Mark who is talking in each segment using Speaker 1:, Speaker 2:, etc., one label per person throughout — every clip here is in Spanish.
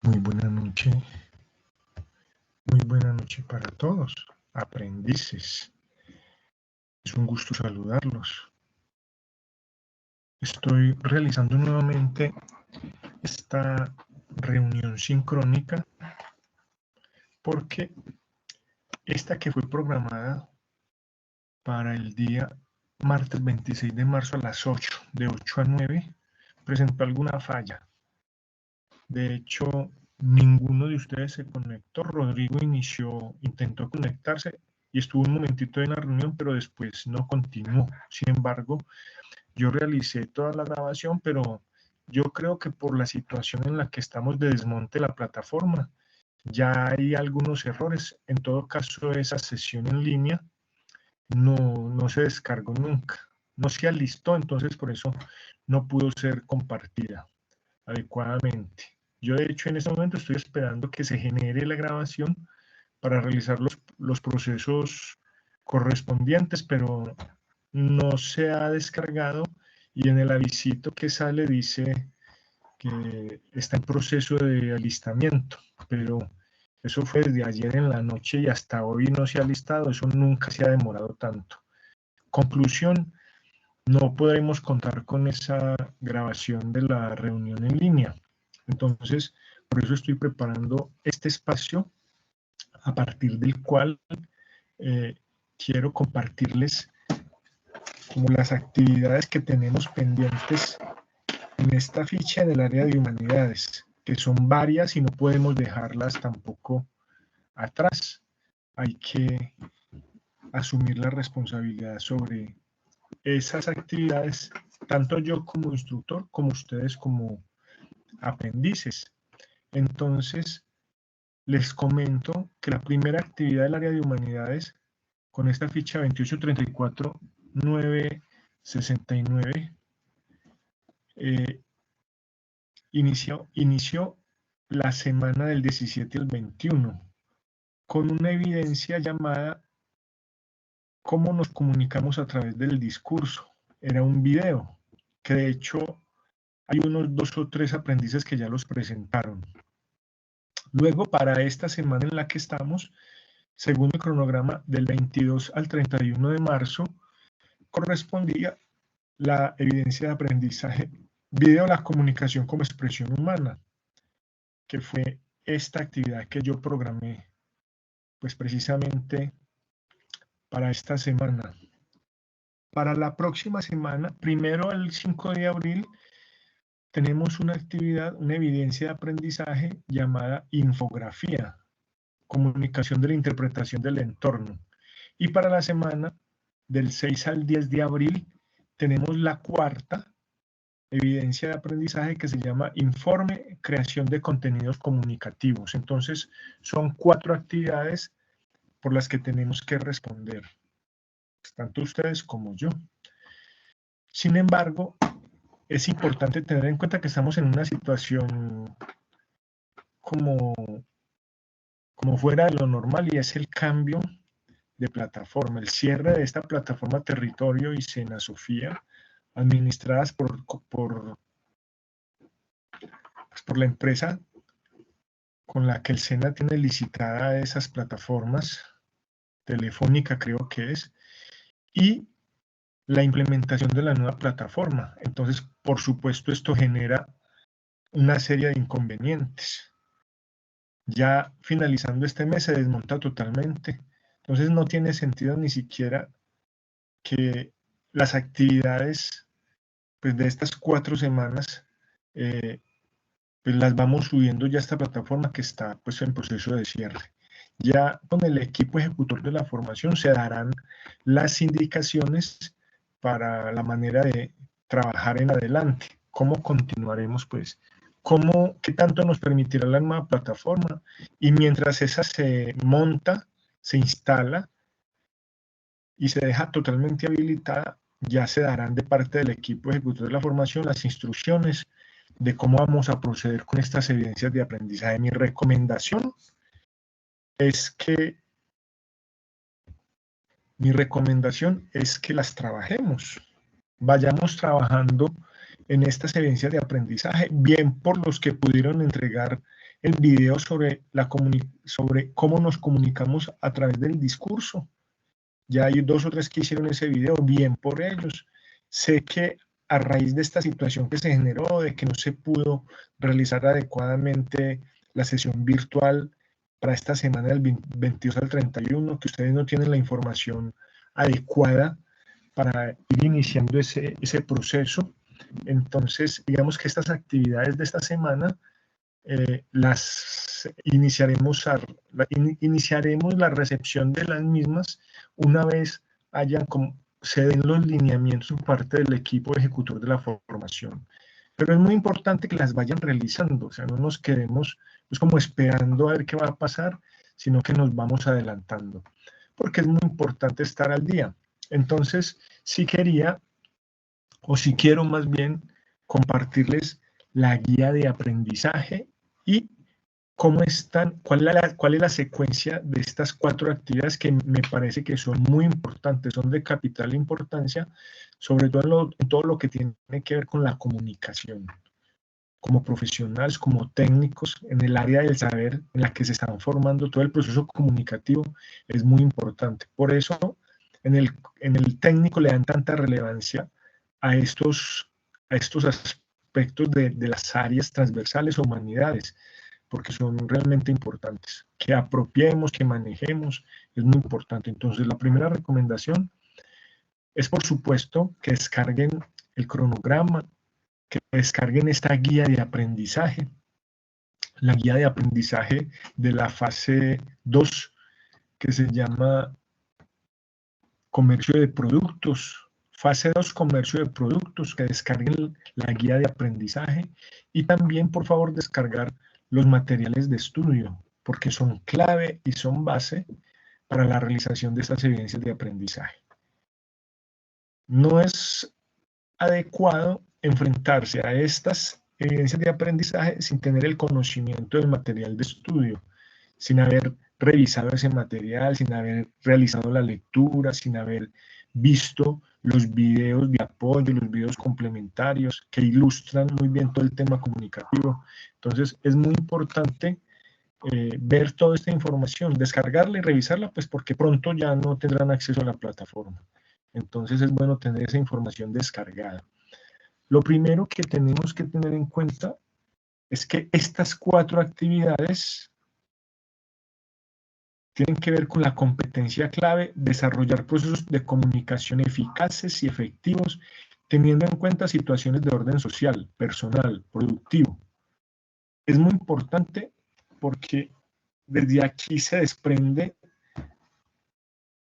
Speaker 1: Muy buena noche para todos, aprendices. Es un gusto saludarlos. Estoy realizando nuevamente esta reunión sincrónica porque esta que fue programada para el día martes 26 de marzo a las 8, de 8 a 9, presentó alguna falla. De hecho, ninguno de ustedes se conectó. Rodrigo intentó conectarse y estuvo un momentito en la reunión, pero después no continuó. Sin embargo, yo realicé toda la grabación, pero yo creo que por la situación en la que estamos de desmonte de la plataforma, ya hay algunos errores. En todo caso, esa sesión en línea no se descargó nunca. No se alistó, entonces por eso no pudo ser compartida adecuadamente. Yo de hecho en este momento estoy esperando que se genere la grabación para realizar los procesos correspondientes, pero no se ha descargado y en el avisito que sale dice que está en proceso de alistamiento, pero eso fue desde ayer en la noche y hasta hoy no se ha alistado, eso nunca se ha demorado tanto. Conclusión, no podremos contar con esa grabación de la reunión en línea. Entonces, por eso estoy preparando este espacio a partir del cual quiero compartirles como las actividades que tenemos pendientes en esta ficha del área de humanidades, que son varias y no podemos dejarlas tampoco atrás. Hay que asumir la responsabilidad sobre esas actividades, tanto yo como instructor, como ustedes como aprendices. Entonces, les comento que la primera actividad del área de humanidades, con esta ficha 2834969, inició la semana del 17 al 21, con una evidencia llamada ¿cómo nos comunicamos a través del discurso? Era un video, que de hecho hay unos 2 o 3 aprendices que ya los presentaron. Luego, para esta semana en la que estamos, según el cronograma del 22 al 31 de marzo, correspondía la evidencia de aprendizaje video, la comunicación como expresión humana, que fue esta actividad que yo programé, pues precisamente para esta semana. Para la próxima semana, primero el 5 de abril, tenemos una actividad, una evidencia de aprendizaje llamada infografía, comunicación de la interpretación del entorno. Y para la semana del 6 al 10 de abril tenemos la cuarta evidencia de aprendizaje que se llama informe, creación de contenidos comunicativos. Entonces son 4 actividades por las que tenemos que responder, tanto ustedes como yo. Sin embargo, es importante tener en cuenta que estamos en una situación como fuera de lo normal, y es el cambio de plataforma, el cierre de esta plataforma Territorio y Sena Sofía, administradas por la empresa con la que el SENA tiene licitada esas plataformas, Telefónica creo que es, y la implementación de la nueva plataforma. Entonces, por supuesto, esto genera una serie de inconvenientes. Ya finalizando este mes se desmonta totalmente. Entonces no tiene sentido ni siquiera que las actividades, pues, de estas 4 semanas pues las vamos subiendo ya a esta plataforma que está, pues, en proceso de cierre. Ya con el equipo ejecutor de la formación se darán las indicaciones para la manera de trabajar en adelante. ¿Cómo continuaremos, pues? ¿Qué tanto nos permitirá la nueva plataforma? Y mientras esa se monta, se instala y se deja totalmente habilitada, ya se darán de parte del equipo ejecutor de la formación las instrucciones de cómo vamos a proceder con estas evidencias de aprendizaje. Mi recomendación es que las trabajemos, vayamos trabajando en estas evidencias de aprendizaje, bien por los que pudieron entregar el video sobre cómo nos comunicamos a través del discurso. Ya hay 2 o 3 que hicieron ese video, bien por ellos. Sé que a raíz de esta situación que se generó, de que no se pudo realizar adecuadamente la sesión virtual para esta semana del 22 al 31, que ustedes no tienen la información adecuada para ir iniciando ese proceso. Entonces, digamos que estas actividades de esta semana iniciaremos la recepción de las mismas una vez se den los lineamientos por parte del equipo ejecutor de la formación. Pero es muy importante que las vayan realizando, o sea, no nos quedemos pues, como esperando a ver qué va a pasar, sino que nos vamos adelantando, porque es muy importante estar al día. Entonces, si quiero más bien compartirles la guía de aprendizaje y cuál es la secuencia de estas 4 actividades que me parece que son muy importantes, son de capital importancia, sobre todo en todo lo que tiene que ver con la comunicación, como profesionales, como técnicos, en el área del saber en la que se están formando, todo el proceso comunicativo es muy importante. Por eso, en el técnico le dan tanta relevancia a estos aspectos de las áreas transversales o humanidades, porque son realmente importantes. Que apropiemos, que manejemos, es muy importante. Entonces, la primera recomendación es, por supuesto, que descarguen el cronograma, que descarguen esta guía de aprendizaje, la guía de aprendizaje de la fase 2, que se llama comercio de productos. Fase 2, comercio de productos, que descarguen la guía de aprendizaje y también, por favor, descargar los materiales de estudio, porque son clave y son base para la realización de estas evidencias de aprendizaje. No es adecuado enfrentarse a estas evidencias de aprendizaje sin tener el conocimiento del material de estudio, sin haber revisado ese material, sin haber realizado la lectura, sin haber visto los videos de apoyo, los videos complementarios que ilustran muy bien todo el tema comunicativo. Entonces, es muy importante ver toda esta información, descargarla y revisarla, pues porque pronto ya no tendrán acceso a la plataforma. Entonces, es bueno tener esa información descargada. Lo primero que tenemos que tener en cuenta es que estas 4 actividades tienen que ver con la competencia clave, desarrollar procesos de comunicación eficaces y efectivos, teniendo en cuenta situaciones de orden social, personal, productivo. Es muy importante porque desde aquí se desprende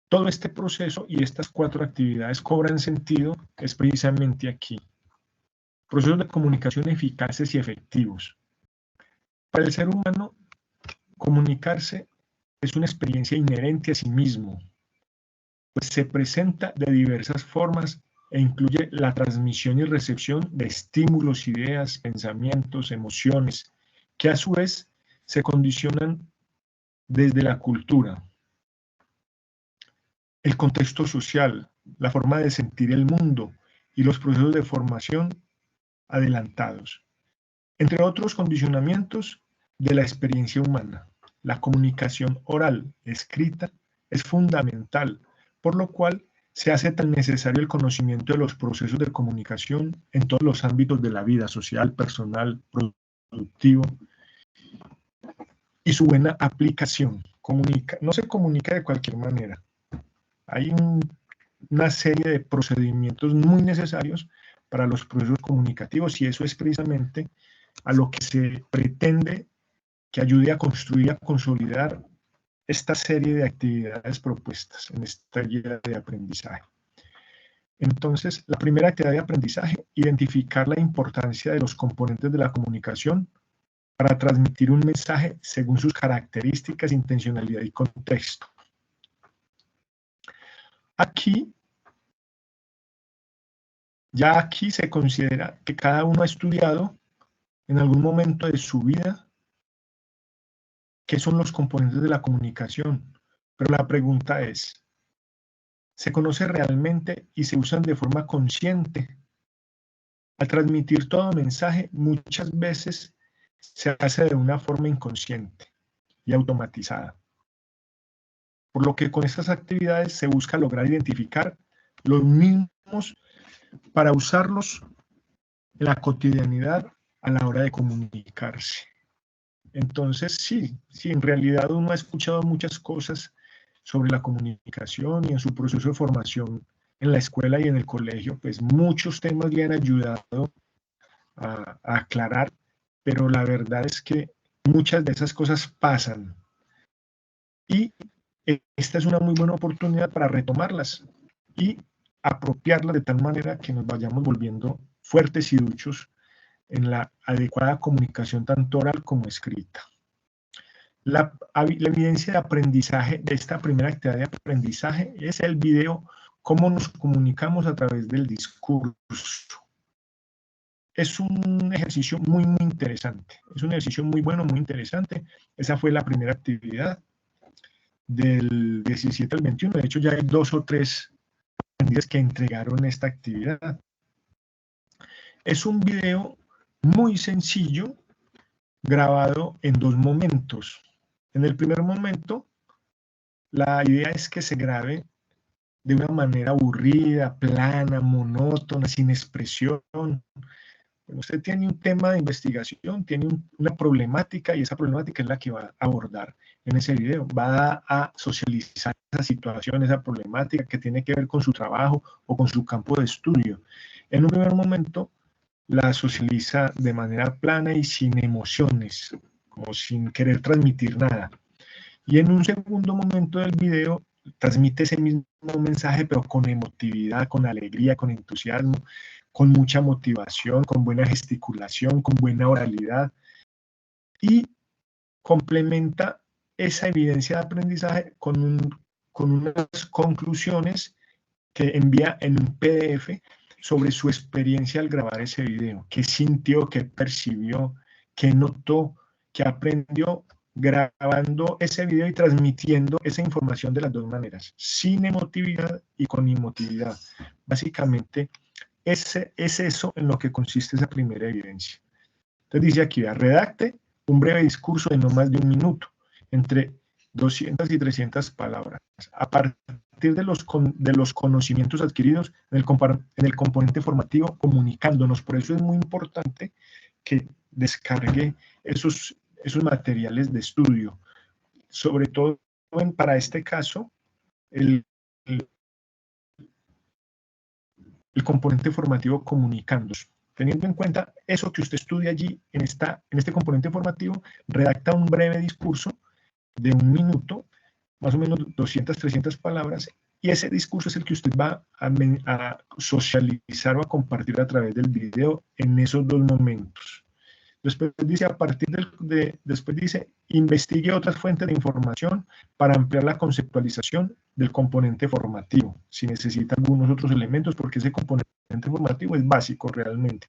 Speaker 1: todo este proceso y estas 4 actividades cobran sentido, es precisamente aquí. Procesos de comunicación eficaces y efectivos. Para el ser humano, comunicarse es una experiencia inherente a sí mismo, pues se presenta de diversas formas e incluye la transmisión y recepción de estímulos, ideas, pensamientos, emociones, que a su vez se condicionan desde la cultura, el contexto social, la forma de sentir el mundo y los procesos de formación adelantados, entre otros condicionamientos de la experiencia humana. La comunicación oral, escrita, es fundamental, por lo cual se hace tan necesario el conocimiento de los procesos de comunicación en todos los ámbitos de la vida social, personal, productivo, y su buena aplicación. No se comunica de cualquier manera. Hay una serie de procedimientos muy necesarios para los procesos comunicativos y eso es precisamente a lo que se pretende que ayude a construir, a consolidar esta serie de actividades propuestas en esta guía de aprendizaje. Entonces, la primera actividad de aprendizaje, identificar la importancia de los componentes de la comunicación para transmitir un mensaje según sus características, intencionalidad y contexto. Aquí se considera que cada uno ha estudiado en algún momento de su vida qué son los componentes de la comunicación, pero la pregunta es, ¿se conoce realmente y se usan de forma consciente? Al transmitir todo mensaje, muchas veces se hace de una forma inconsciente y automatizada. Por lo que con estas actividades se busca lograr identificar los mismos para usarlos en la cotidianidad a la hora de comunicarse. Entonces, sí, en realidad uno ha escuchado muchas cosas sobre la comunicación y en su proceso de formación en la escuela y en el colegio, pues muchos temas le han ayudado a aclarar, pero la verdad es que muchas de esas cosas pasan y esta es una muy buena oportunidad para retomarlas y apropiarlas de tal manera que nos vayamos volviendo fuertes y duchos en la adecuada comunicación tanto oral como escrita. La evidencia de aprendizaje de esta primera actividad de aprendizaje es el video, cómo nos comunicamos a través del discurso. Es un ejercicio muy interesante, es un ejercicio muy bueno, muy interesante. Esa fue la primera actividad del 17 al 21. De hecho, ya hay 2 o 3 aprendices que entregaron esta actividad. Es un video muy sencillo, grabado en 2 momentos. En el primer momento, la idea es que se grabe de una manera aburrida, plana, monótona, sin expresión. Bueno, usted tiene un tema de investigación, tiene una problemática y esa problemática es la que va a abordar en ese video. Va a socializar esa situación, esa problemática que tiene que ver con su trabajo o con su campo de estudio. En un primer momento la socializa de manera plana y sin emociones, como sin querer transmitir nada. Y en un segundo momento del video transmite ese mismo mensaje, pero con emotividad, con alegría, con entusiasmo, con mucha motivación, con buena gesticulación, con buena oralidad, y complementa esa evidencia de aprendizaje con unas conclusiones que envía en un PDF sobre su experiencia al grabar ese video, qué sintió, qué percibió, qué notó, qué aprendió grabando ese video y transmitiendo esa información de las 2 maneras, sin emotividad y con emotividad. Básicamente, es eso en lo que consiste esa primera evidencia. Entonces dice aquí, redacte un breve discurso de no más de 1 minuto, entre 200 y 300 palabras, a partir de los conocimientos adquiridos en el componente formativo, comunicándonos. Por eso es muy importante que descargue esos materiales de estudio, sobre todo para este caso, el componente formativo comunicándonos. Teniendo en cuenta eso que usted estudia allí en este componente formativo, redacta un breve discurso de 1 minuto, más o menos 200, 300 palabras, y ese discurso es el que usted va a socializar o a compartir a través del video en esos 2 momentos. Después dice, después dice, investigue otras fuentes de información para ampliar la conceptualización del componente formativo, si necesita algunos otros elementos, porque ese componente formativo es básico realmente.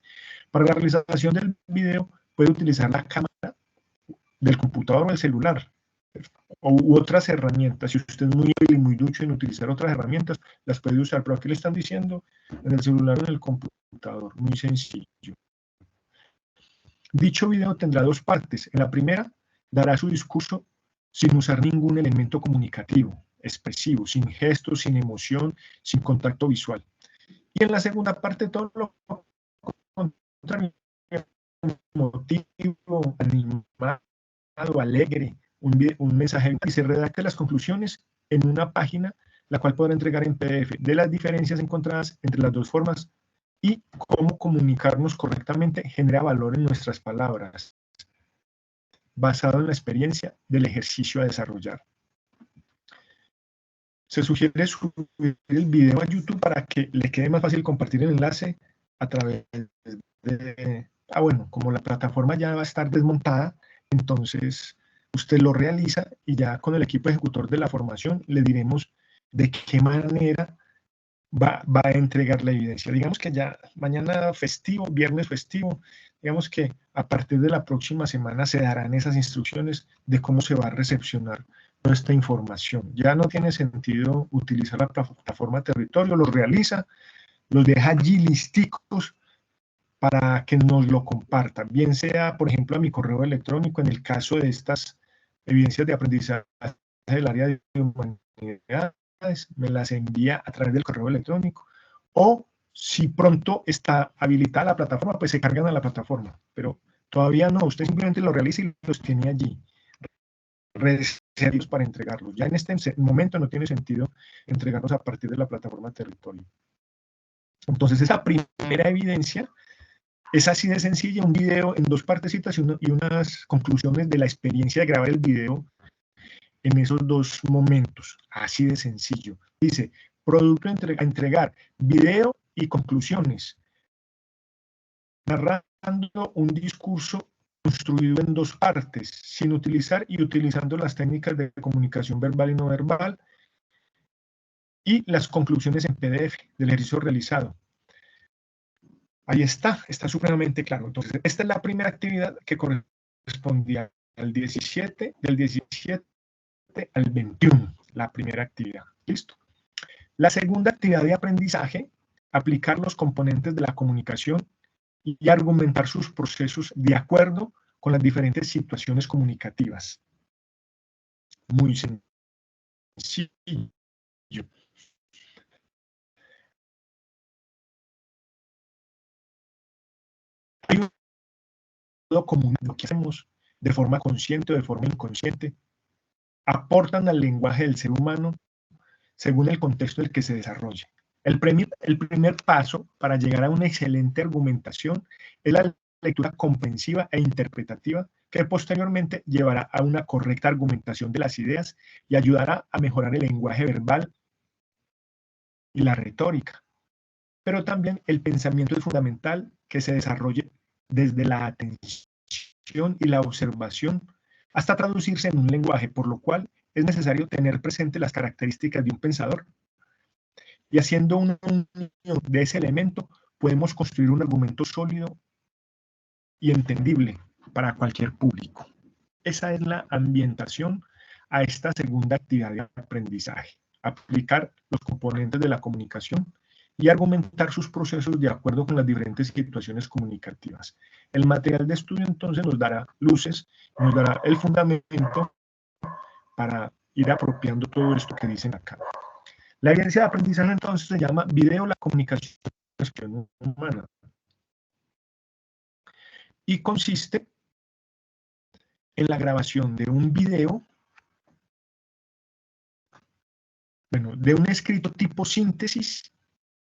Speaker 1: Para la realización del video, puede utilizar la cámara del computador o el celular, u otras herramientas. Si usted es muy hábil y muy ducho en utilizar otras herramientas, las puede usar, pero aquí le están diciendo en el celular o en el computador, muy sencillo. Dicho video tendrá 2 partes. En la primera, dará su discurso sin usar ningún elemento comunicativo, expresivo, sin gestos, sin emoción, sin contacto visual. Y en la segunda parte, todo lo contrario, emotivo, animado, alegre, un mensaje, y se redacta las conclusiones en una página, la cual podrá entregar en PDF, de las diferencias encontradas entre las 2 formas y cómo comunicarnos correctamente genera valor en nuestras palabras, basado en la experiencia del ejercicio a desarrollar. Se sugiere subir el video a YouTube para que le quede más fácil compartir el enlace a través de... bueno, como la plataforma ya va a estar desmontada, entonces usted lo realiza y ya con el equipo ejecutor de la formación le diremos de qué manera va a entregar la evidencia. Digamos que ya mañana festivo, viernes festivo, digamos que a partir de la próxima semana se darán esas instrucciones de cómo se va a recepcionar toda esta información. Ya no tiene sentido utilizar la plataforma territorio, los realiza, los deja allí listicos para que nos lo comparta, bien sea, por ejemplo, a mi correo electrónico, en el caso de estas evidencias de aprendizaje del área de humanidades, me las envía a través del correo electrónico, o si pronto está habilitada la plataforma, pues se cargan a la plataforma, pero todavía no, usted simplemente lo realiza y los tiene allí, reservados para entregarlos. Ya en este momento no tiene sentido entregarlos a partir de la plataforma Territorio. Entonces, esa primera evidencia es así de sencilla, un video en 2 partecitas y unas conclusiones de la experiencia de grabar el video en esos 2 momentos, así de sencillo. Dice, producto a entregar, video y conclusiones, narrando un discurso construido en 2 partes, sin utilizar y utilizando las técnicas de comunicación verbal y no verbal, y las conclusiones en PDF del ejercicio realizado. Ahí está supremamente claro. Entonces, esta es la primera actividad que correspondía al 17, del 17 al 21, la primera actividad. ¿Listo? La segunda actividad de aprendizaje, aplicar los componentes de la comunicación y argumentar sus procesos de acuerdo con las diferentes situaciones comunicativas. Muy sencillo. Hay un modo común de lo que hacemos de forma consciente o de forma inconsciente. Aportan al lenguaje del ser humano según el contexto en el que se desarrolle. El primer paso para llegar a una excelente argumentación es la lectura comprensiva e interpretativa que posteriormente llevará a una correcta argumentación de las ideas y ayudará a mejorar el lenguaje verbal y la retórica. Pero también el pensamiento es fundamental que se desarrolle desde la atención y la observación hasta traducirse en un lenguaje, por lo cual es necesario tener presente las características de un pensador. Y haciendo una unión de ese elemento, podemos construir un argumento sólido y entendible para cualquier público. Esa es la ambientación a esta segunda actividad de aprendizaje. Aplicar los componentes de la comunicación y argumentar sus procesos de acuerdo con las diferentes situaciones comunicativas. El material de estudio entonces nos dará luces, nos dará el fundamento para ir apropiando todo esto que dicen acá. La evidencia de aprendizaje entonces se llama video, la comunicación humana. Y consiste en la grabación de un video, bueno, de un escrito tipo síntesis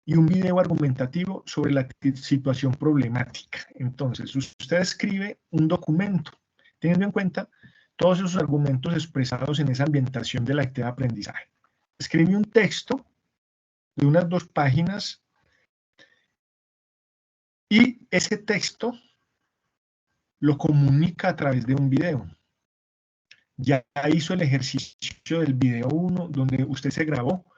Speaker 1: y un video argumentativo sobre la situación problemática. Entonces, usted escribe un documento, teniendo en cuenta todos esos argumentos expresados en esa ambientación de la actividad de aprendizaje. Escribe un texto de unas 2 páginas y ese texto lo comunica a través de un video. Ya hizo el ejercicio del video 1, donde usted se grabó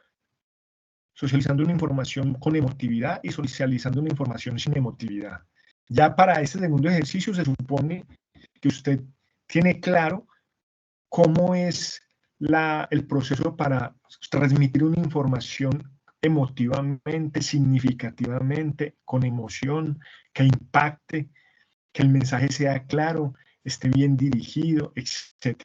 Speaker 1: socializando una información con emotividad y socializando una información sin emotividad. Ya para este segundo ejercicio se supone que usted tiene claro cómo es el proceso para transmitir una información emotivamente, significativamente, con emoción, que impacte, que el mensaje sea claro, esté bien dirigido, etc.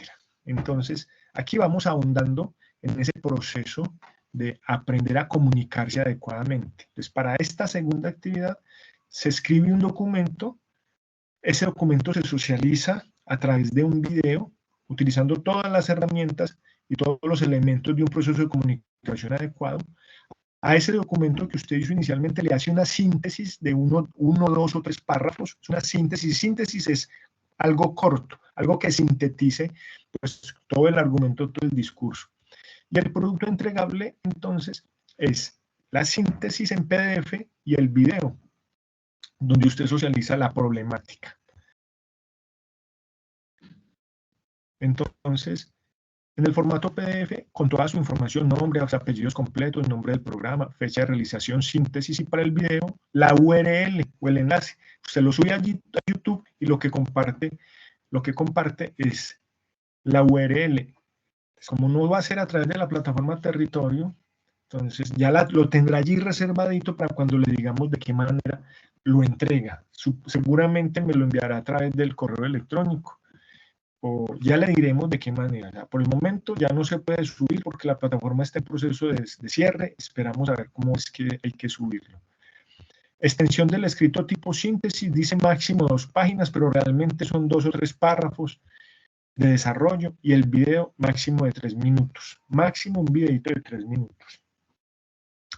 Speaker 1: Entonces, aquí vamos ahondando en ese proceso de aprender a comunicarse adecuadamente. Entonces, para esta segunda actividad, se escribe un documento, ese documento se socializa a través de un video, utilizando todas las herramientas y todos los elementos de un proceso de comunicación adecuado. A ese documento que usted hizo inicialmente le hace una síntesis de 1, 2 o 3 párrafos. Es una síntesis. Síntesis es algo corto, algo que sintetice pues, todo el argumento, todo el discurso. Y el producto entregable, entonces, es la síntesis en PDF y el video, donde usted socializa la problemática. Entonces, en el formato PDF, con toda su información, nombre, apellidos completos, nombre del programa, fecha de realización, síntesis, y para el video, la URL o el enlace. Usted lo sube a YouTube y lo que comparte es la URL. Como no va a ser a través de la plataforma Territorio, entonces ya lo tendrá allí reservadito para cuando le digamos de qué manera lo entrega. Seguramente me lo enviará a través del correo electrónico, o ya le diremos de qué manera. Ya, por el momento ya no se puede subir porque la plataforma está en proceso de cierre. Esperamos a ver cómo es que hay que subirlo. Extensión del escrito tipo síntesis, dice máximo 2 páginas, pero realmente son 2 o 3 párrafos de desarrollo, y el video máximo de 3 minutos. Máximo un videito de 3 minutos.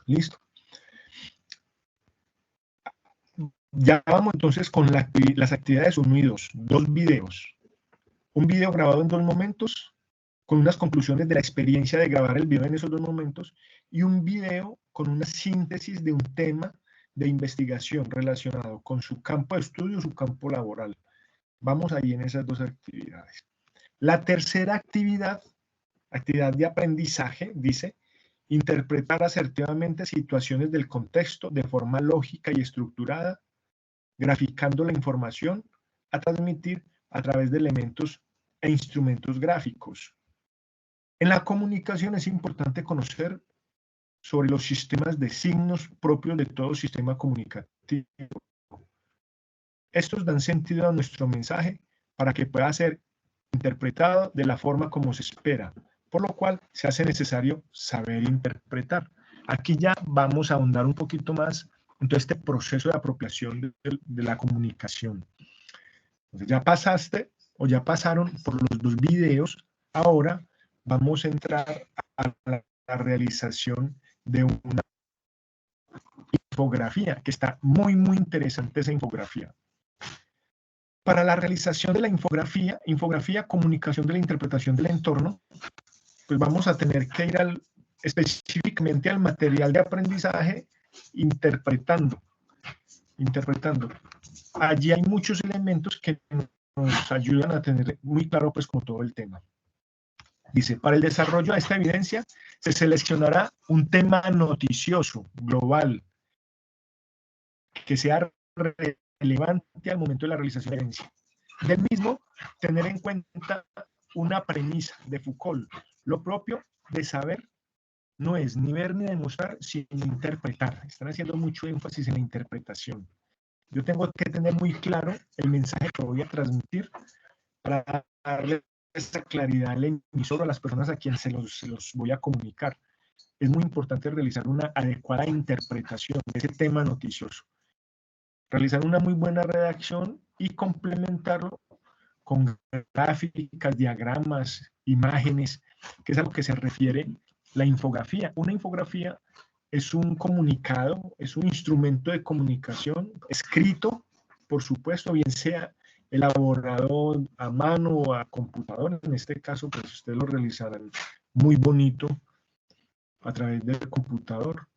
Speaker 1: Listo. Ya vamos entonces con las actividades 1 y 2. 2 videos. Un video grabado en 2 momentos, con unas conclusiones de la experiencia de grabar el video en esos 2 momentos, y un video con una síntesis de un tema de investigación relacionado con su campo de estudio, su campo laboral. Vamos ahí en esas 2 actividades. La tercera actividad de aprendizaje, dice: interpretar asertivamente situaciones del contexto de forma lógica y estructurada, graficando la información a transmitir a través de elementos e instrumentos gráficos. En la comunicación es importante conocer sobre los sistemas de signos propios de todo sistema comunicativo. Estos dan sentido a nuestro mensaje para que pueda ser interpretado de la forma como se espera, por lo cual se hace necesario saber interpretar. Aquí ya vamos a ahondar un poquito más en todo este proceso de apropiación de la comunicación. Entonces ya pasaste o ya pasaron por los 2 videos, ahora vamos a entrar a la realización de una infografía, que está muy interesante esa infografía. Para la realización de la infografía, comunicación de la interpretación del entorno, pues vamos a tener que ir específicamente al material de aprendizaje, interpretando. Allí hay muchos elementos que nos ayudan a tener muy claro, pues, como todo el tema. Dice: para el desarrollo de esta evidencia se seleccionará un tema noticioso, global, que sea relevante al momento de la realización de la evidencia. Del mismo, tener en cuenta una premisa de Foucault: lo propio de saber no es ni ver ni demostrar, sino interpretar. Están haciendo mucho énfasis en la interpretación. Yo tengo que tener muy claro el mensaje que voy a transmitir para darle esa claridad al emisor o a las personas a quienes se los voy a comunicar. Es muy importante realizar una adecuada interpretación de ese tema noticioso. Realizar una muy buena redacción y complementarlo con gráficas, diagramas, imágenes, que es a lo que se refiere la infografía. Una infografía es un comunicado, es un instrumento de comunicación escrito, por supuesto, bien sea elaborado a mano o a computador. En este caso, pues ustedes lo realizarán muy bonito a través del computador.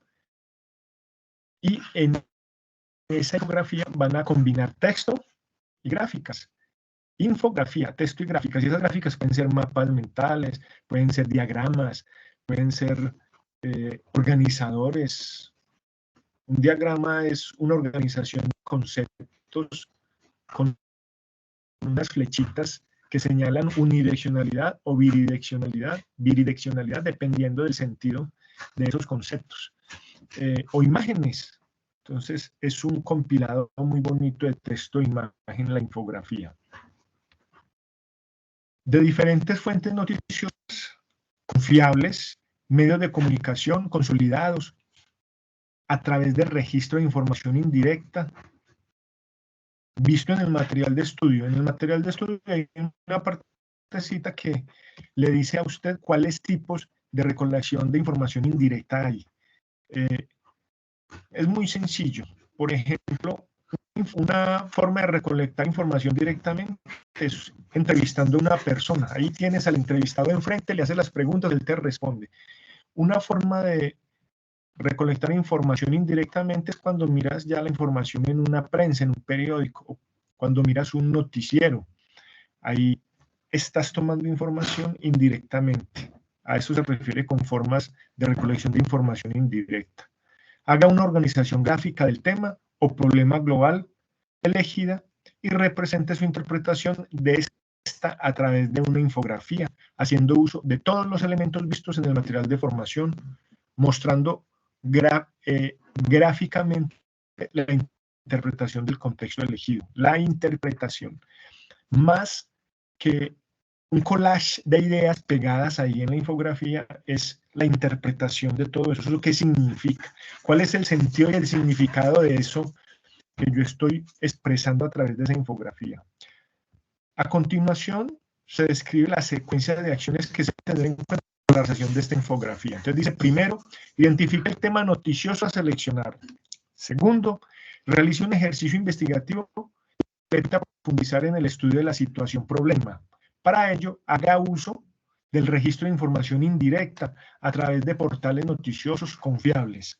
Speaker 1: Y en esa infografía van a combinar texto y gráficas. Infografía, texto y gráficas. Y esas gráficas pueden ser mapas mentales, pueden ser diagramas, pueden ser organizadores. Un diagrama es una organización de conceptos con unas flechitas que señalan unidireccionalidad o bidireccionalidad, dependiendo del sentido de esos conceptos. O imágenes. Entonces, es un compilado muy bonito de texto e imagen, la infografía. De diferentes fuentes noticiosas, confiables, medios de comunicación consolidados, a través del registro de información indirecta, visto en el material de estudio. En el material de estudio hay una partecita que le dice a usted cuáles tipos de recolección de información indirecta hay. Es muy sencillo. Por ejemplo, una forma de recolectar información directamente es entrevistando a una persona. Ahí tienes al entrevistado enfrente, le haces las preguntas, él te responde. Una forma de recolectar información indirectamente es cuando miras ya la información en una prensa, en un periódico, cuando miras un noticiero. Ahí estás tomando información indirectamente. A eso se refiere con formas de recolección de información indirecta. Haga una organización gráfica del tema o problema global elegida y represente su interpretación de esta a través de una infografía, haciendo uso de todos los elementos vistos en el material de formación, mostrando gráficamente la interpretación del contexto elegido. La interpretación. Más que un collage de ideas pegadas ahí en la infografía, es la interpretación de todo eso. ¿Eso qué significa? ¿Cuál es el sentido y el significado de eso que yo estoy expresando a través de esa infografía? A continuación, se describe la secuencia de acciones que se tendrán en cuenta en la realización de esta infografía. Entonces dice, primero, identifica el tema noticioso a seleccionar. Segundo, realice un ejercicio investigativo para profundizar en el estudio de la situación problema. Para ello, haga uso del registro de información indirecta a través de portales noticiosos confiables.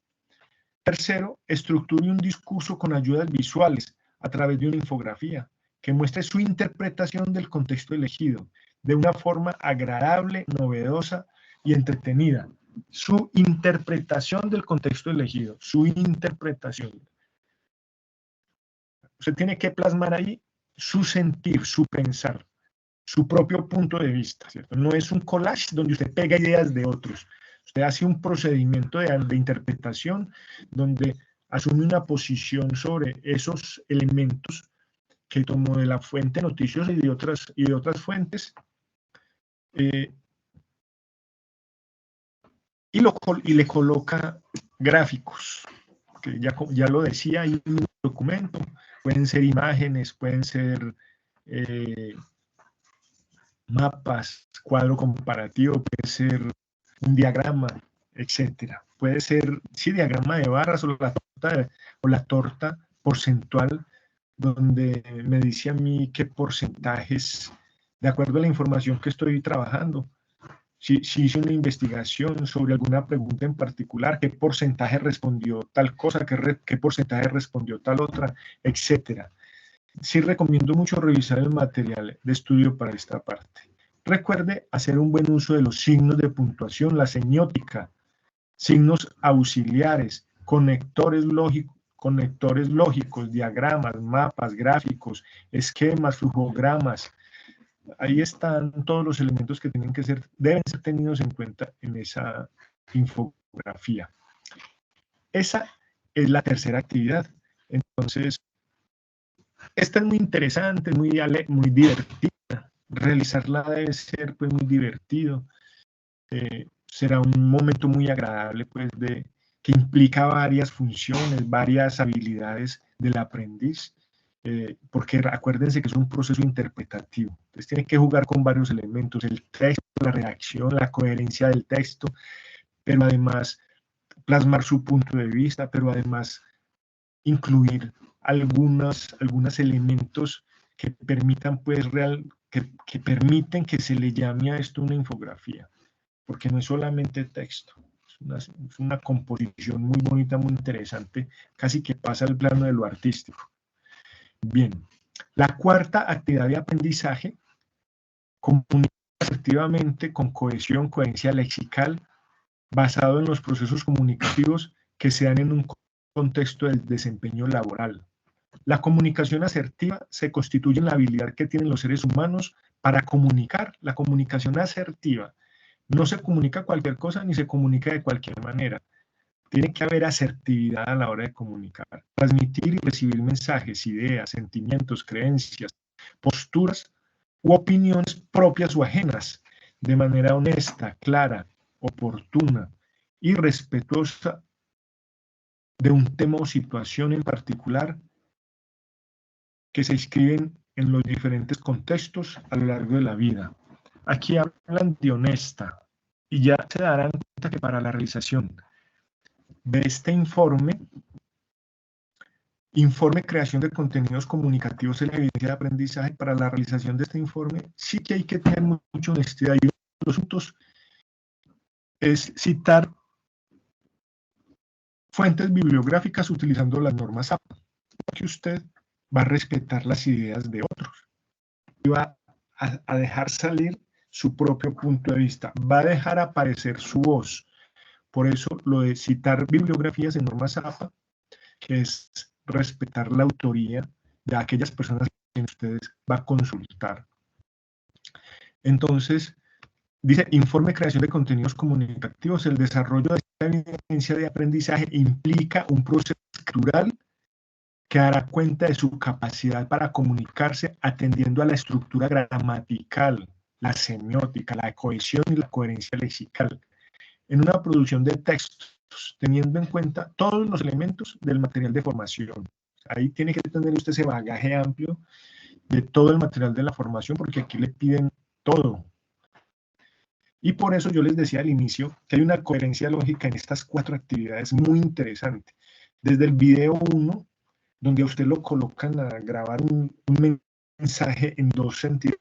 Speaker 1: Tercero, estructure un discurso con ayudas visuales a través de una infografía que muestre su interpretación del contexto elegido de una forma agradable, novedosa y entretenida. Su interpretación del contexto elegido, su interpretación. Usted tiene que plasmar ahí su sentir, su pensar, su propio punto de vista, ¿cierto? No es un collage donde usted pega ideas de otros. Usted hace un procedimiento de interpretación donde asume una posición sobre esos elementos que tomó de la fuente noticiosa y de otras fuentes, y le coloca gráficos, que ya lo decía ahí en un documento, pueden ser imágenes, pueden ser mapas, cuadro comparativo, puede ser un diagrama, etcétera. Puede ser, sí, diagrama de barras o la torta porcentual, donde me dice a mí qué porcentajes, de acuerdo a la información que estoy trabajando, si hice una investigación sobre alguna pregunta en particular, qué porcentaje respondió tal cosa, qué porcentaje respondió tal otra, etcétera. Sí recomiendo mucho revisar el material de estudio para esta parte. Recuerde hacer un buen uso de los signos de puntuación, la semiótica, signos auxiliares, conectores lógicos, diagramas, mapas, gráficos, esquemas, flujogramas. Ahí están todos los elementos que deben ser tenidos en cuenta en esa infografía. Esa es la tercera actividad. Entonces, esta es muy interesante, muy divertida. Realizarla debe ser pues muy divertido. Será un momento muy agradable pues que implica varias funciones, varias habilidades del aprendiz, porque acuérdense que es un proceso interpretativo. Entonces tiene que jugar con varios elementos, el texto, la redacción, la coherencia del texto, pero además plasmar su punto de vista, pero además incluir algunos elementos que permitan pues que permiten que se le llame a esto una infografía, porque no es solamente texto, es una composición muy bonita, muy interesante, casi que pasa al plano de lo artístico. Bien, la cuarta actividad de aprendizaje, comunica asertivamente con cohesión, coherencia lexical, basado en los procesos comunicativos que se dan en un contexto del desempeño laboral. La comunicación asertiva se constituye en la habilidad que tienen los seres humanos para comunicar. La comunicación asertiva no se comunica cualquier cosa ni se comunica de cualquier manera. Tiene que haber asertividad a la hora de comunicar, transmitir y recibir mensajes, ideas, sentimientos, creencias, posturas u opiniones propias o ajenas, de manera honesta, clara, oportuna y respetuosa de un tema o situación en particular que se inscriben en los diferentes contextos a lo largo de la vida. Aquí hablan de honesta y ya se darán cuenta que para la realización de este informe creación de contenidos comunicativos en la evidencia de aprendizaje, para la realización de este informe sí que hay que tener mucha honestidad, y uno de los puntos es citar fuentes bibliográficas utilizando las normas APA, que usted va a respetar las ideas de otros y va a dejar salir su propio punto de vista, va a dejar aparecer su voz. Por eso lo de citar bibliografías en normas APA, que es respetar la autoría de aquellas personas que ustedes va a consultar. Entonces, dice, informe creación de contenidos comunicativos. El desarrollo de esta evidencia de aprendizaje implica un proceso estructural que dará cuenta de su capacidad para comunicarse atendiendo a la estructura gramatical, la semiótica, la cohesión y la coherencia lexical, en una producción de textos, teniendo en cuenta todos los elementos del material de formación. Ahí tiene que tener usted ese bagaje amplio de todo el material de la formación, porque aquí le piden todo. Y por eso yo les decía al inicio que hay una coherencia lógica en estas 4 actividades muy interesante. Desde el video 1, donde a usted lo colocan a grabar un mensaje en 2 sentidos,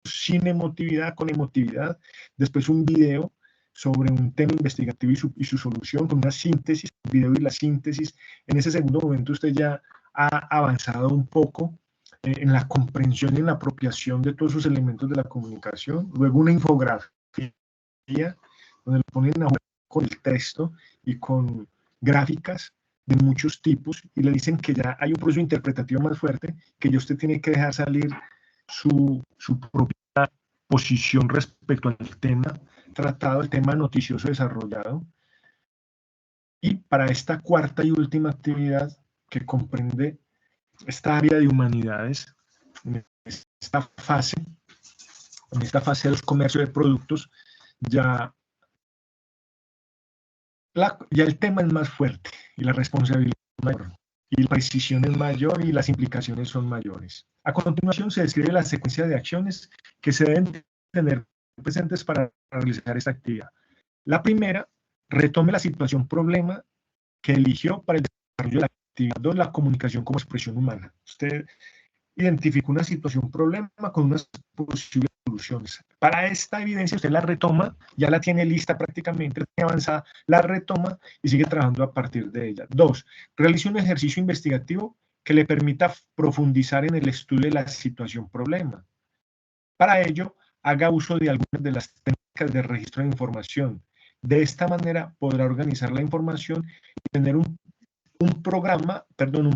Speaker 1: sin emotividad, con emotividad. Después un video sobre un tema investigativo y su solución, con una síntesis, el video y la síntesis. En ese segundo momento usted ya ha avanzado un poco en la comprensión y en la apropiación de todos esos elementos de la comunicación. Luego una infografía, donde lo ponen a jugar con el texto y con gráficas de muchos tipos, y le dicen que ya hay un proceso interpretativo más fuerte, que ya usted tiene que dejar salir su propia posición respecto al tema tratado, el tema noticioso desarrollado. Y para esta 4ª y última actividad, que comprende esta área de humanidades, en esta fase de los comercios de productos, ya el tema es más fuerte y la responsabilidad es mayor, y la precisión es mayor y las implicaciones son mayores. A continuación se describe la secuencia de acciones que se deben tener presentes para realizar esta actividad. La primera, retome la situación problema que eligió para el desarrollo de la actividad. 2, la comunicación como expresión humana. Usted identifica una situación problema con unas posibles soluciones. Para esta evidencia usted la retoma, ya la tiene lista prácticamente, avanzada, la retoma y sigue trabajando a partir de ella. 2, realice un ejercicio investigativo que le permita profundizar en el estudio de la situación problema. Para ello, haga uso de algunas de las técnicas de registro de información. De esta manera podrá organizar la información y tener un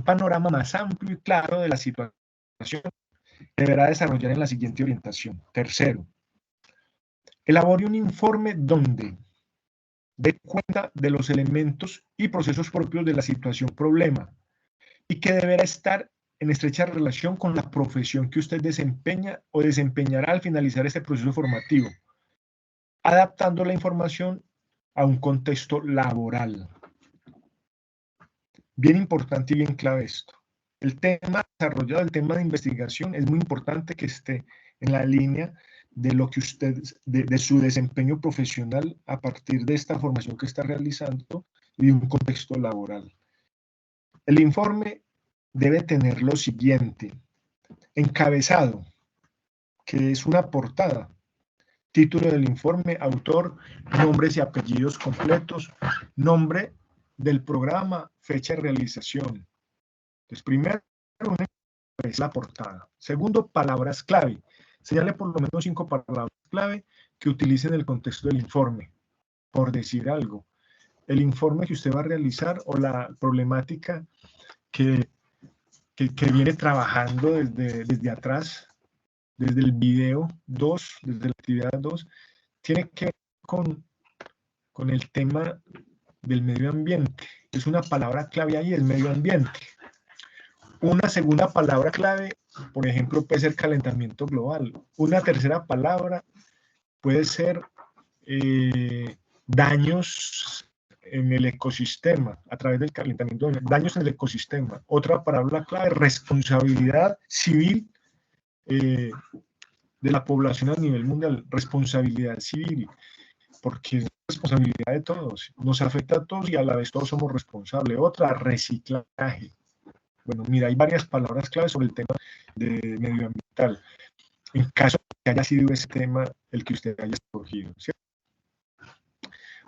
Speaker 1: panorama más amplio y claro de la situación que deberá desarrollar en la siguiente orientación. Tercero, elabore un informe donde dé cuenta de los elementos y procesos propios de la situación problema y que deberá estar en estrecha relación con la profesión que usted desempeña o desempeñará al finalizar este proceso formativo, adaptando la información a un contexto laboral. Bien importante y bien clave esto. El tema desarrollado, el tema de investigación, es muy importante que esté en la línea de lo que usted, de su desempeño profesional a partir de esta formación que está realizando y de un contexto laboral. El informe debe tener lo siguiente: encabezado, que es una portada, título del informe, autor, nombres y apellidos completos, nombre del programa, fecha de realización. Entonces, primero, es la portada. Segundo, palabras clave. Señale por lo menos 5 palabras clave que utilice en el contexto del informe. Por decir algo, el informe que usted va a realizar o la problemática que viene trabajando desde atrás, desde el video 2, desde la actividad 2, tiene que ver con el tema del medio ambiente. Es una palabra clave ahí, el medio ambiente. Una segunda palabra clave, por ejemplo, puede ser calentamiento global. Una tercera palabra puede ser daños en el ecosistema a través del calentamiento, daños en el ecosistema. Otra palabra clave, responsabilidad civil de la población a nivel mundial, responsabilidad civil, porque es responsabilidad de todos, nos afecta a todos y a la vez todos somos responsables. Otra, reciclaje. Bueno, mira, hay varias palabras clave sobre el tema de medioambiental. En caso de que haya sido ese tema el que usted haya escogido, ¿cierto?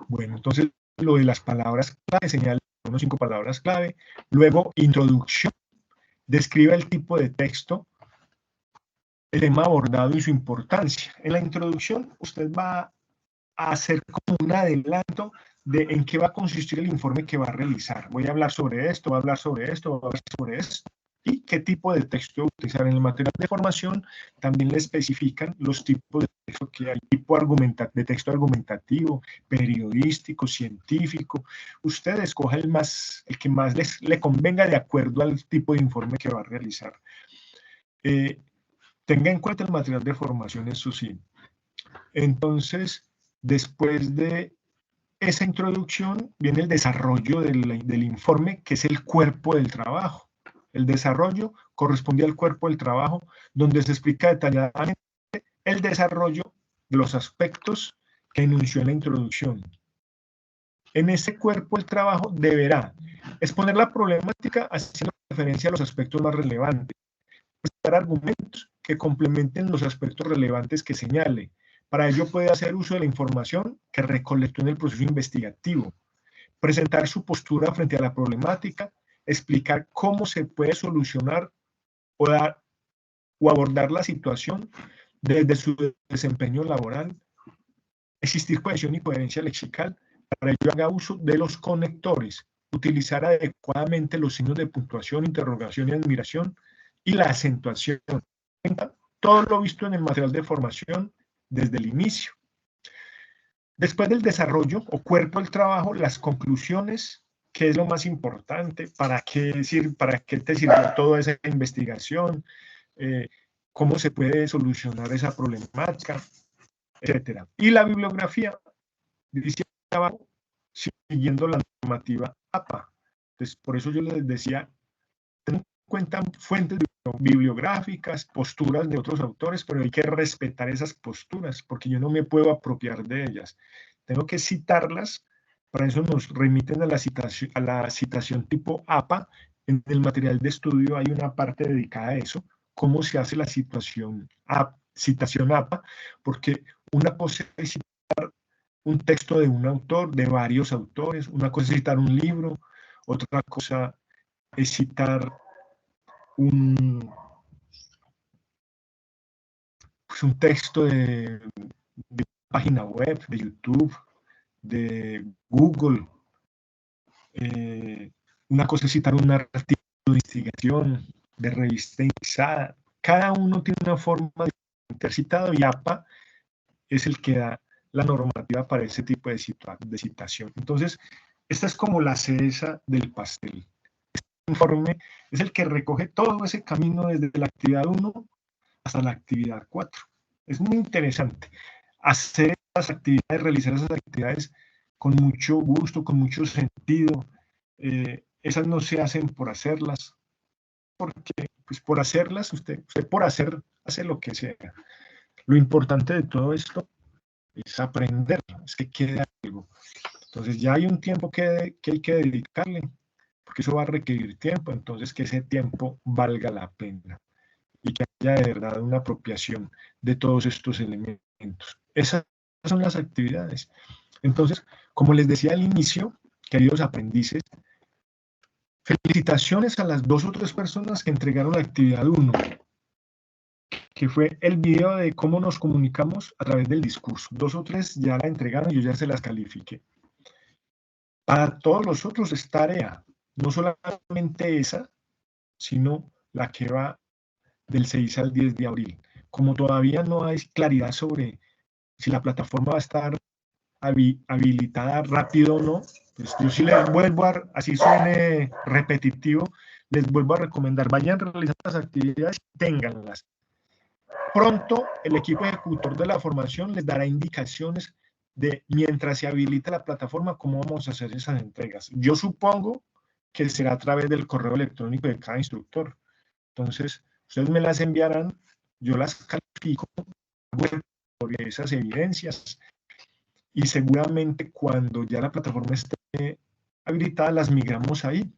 Speaker 1: Bueno, entonces lo de las palabras clave, señala unos 5 palabras clave. Luego, introducción, describe el tipo de texto, el tema abordado y su importancia. En la introducción, usted va a hacer como un adelanto de en qué va a consistir el informe que va a realizar. Voy a hablar sobre esto, voy a hablar sobre esto, voy a hablar sobre esto. y qué tipo de texto utilizar. En el material de formación también le especifican los tipos de texto que hay, tipo de texto argumentativo, periodístico, científico. Usted escoja el que más le convenga de acuerdo al tipo de informe que va a realizar. Tenga en cuenta el material de formación, eso sí. Entonces, después de esa introducción viene el desarrollo del informe, que es el cuerpo del trabajo. El desarrollo corresponde al cuerpo del trabajo, donde se explica detalladamente el desarrollo de los aspectos que enunció en la introducción. En ese cuerpo del trabajo deberá exponer la problemática haciendo referencia a los aspectos más relevantes, presentar argumentos que complementen los aspectos relevantes que señale. Para ello puede hacer uso de la información que recolectó en el proceso investigativo, presentar su postura frente a la problemática, explicar cómo se puede solucionar o abordar la situación desde su desempeño laboral, existir cohesión y coherencia lexical. Para ello haga uso de los conectores, utilizar adecuadamente los signos de puntuación, interrogación y admiración y la acentuación. Todo lo visto en el material de formación desde el inicio. Después del desarrollo o cuerpo del trabajo, las conclusiones, ¿qué es lo más importante? ¿Para qué te sirvió toda esa investigación? ¿Cómo se puede solucionar esa problemática? Etcétera. Y la bibliografía, dice abajo, siguiendo la normativa APA. Entonces, por eso yo les decía, ten en cuenta fuentes bibliográficas, posturas de otros autores, pero hay que respetar esas posturas, porque yo no me puedo apropiar de ellas. Tengo que citarlas, para eso nos remiten a la citación tipo APA. En el material de estudio hay una parte dedicada a eso, cómo se hace la citación APA, porque una cosa es citar un texto de un autor, de varios autores, una cosa es citar un libro, otra cosa es citar un texto de página web, de YouTube, de Google. Una cosa es citar un artículo de investigación, de revista indexada. Cada uno tiene una forma de citado y APA es el que da la normativa para ese tipo de citación. Entonces, esta es como la cereza del pastel. Este informe es el que recoge todo ese camino desde la actividad 1 hasta la actividad 4. Es muy interesante hacer esas actividades, realizar esas actividades con mucho gusto, con mucho sentido. Esas no se hacen por hacerlas, porque pues por hacerlas, usted por hacer, hace lo que sea. Lo importante de todo esto es aprender, es que quede algo. Entonces ya hay un tiempo que hay que dedicarle, porque eso va a requerir tiempo, entonces que ese tiempo valga la pena y que haya de verdad una apropiación de todos estos elementos. Esas son las actividades. Entonces, como les decía al inicio, queridos aprendices, felicitaciones a las 2 o 3 personas que entregaron la actividad 1, que fue el video de cómo nos comunicamos a través del discurso. 2 o 3 ya la entregaron y yo ya se las califiqué. Para todos los otros es tarea, no solamente esa, sino la que va del 6 al 10 de abril. Como todavía no hay claridad sobre si la plataforma va a estar habilitada rápido o no, pues yo sí les vuelvo así suene repetitivo, les vuelvo a recomendar, vayan a realizar las actividades, ténganlas. Pronto el equipo ejecutor de la formación les dará indicaciones de, mientras se habilita la plataforma, cómo vamos a hacer esas entregas. Yo supongo que será a través del correo electrónico de cada instructor. Entonces, ustedes me las enviarán, yo las califico por esas evidencias y seguramente cuando ya la plataforma esté habilitada las migramos ahí.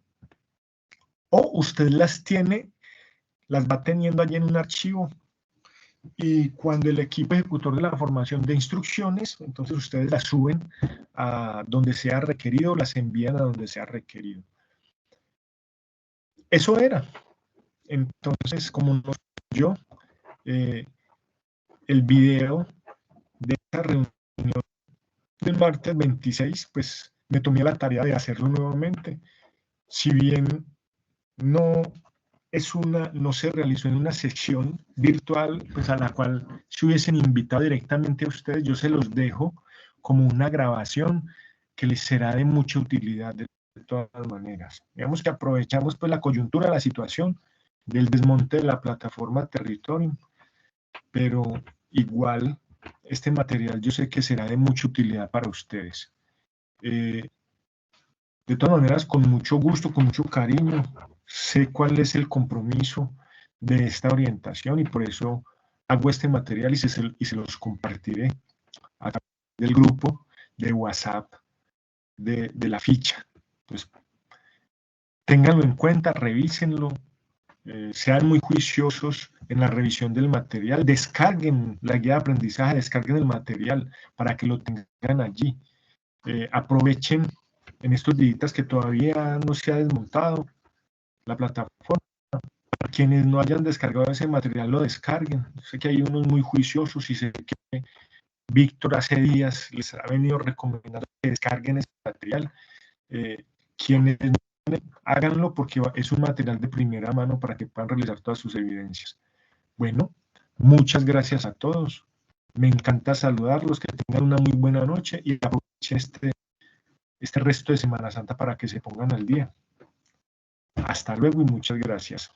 Speaker 1: O usted las tiene, las va teniendo allí en un archivo y cuando el equipo ejecutor de la formación de instrucciones, entonces ustedes las suben a donde sea requerido, las envían a donde sea requerido. Eso era. Entonces, como nos yo el video de esta reunión del martes 26, pues me tomé la tarea de hacerlo nuevamente. Si bien no no se realizó en una sección virtual, pues a la cual se hubiesen invitado directamente a ustedes. Yo se los dejo como una grabación que les será de mucha utilidad de todas maneras. Digamos que aprovechamos pues la coyuntura, la situación del desmonte de la plataforma Territorium, pero igual este material yo sé que será de mucha utilidad para ustedes. De todas maneras, con mucho gusto, con mucho cariño, sé cuál es el compromiso de esta orientación y por eso hago este material y se los compartiré a través del grupo de WhatsApp de la ficha. Pues ténganlo en cuenta, revísenlo, sean muy juiciosos en la revisión del material, descarguen la guía de aprendizaje, descarguen el material para que lo tengan allí. Aprovechen en estos días que todavía no se ha desmontado la plataforma. Quienes no hayan descargado ese material lo descarguen. Sé que hay unos muy juiciosos y sé que Víctor hace días les ha venido recomendando que descarguen ese material. Quienes no, háganlo porque es un material de primera mano para que puedan realizar todas sus evidencias. Bueno, muchas gracias a todos. Me encanta saludarlos, que tengan una muy buena noche y aprovechen este resto de Semana Santa para que se pongan al día. Hasta luego y muchas gracias.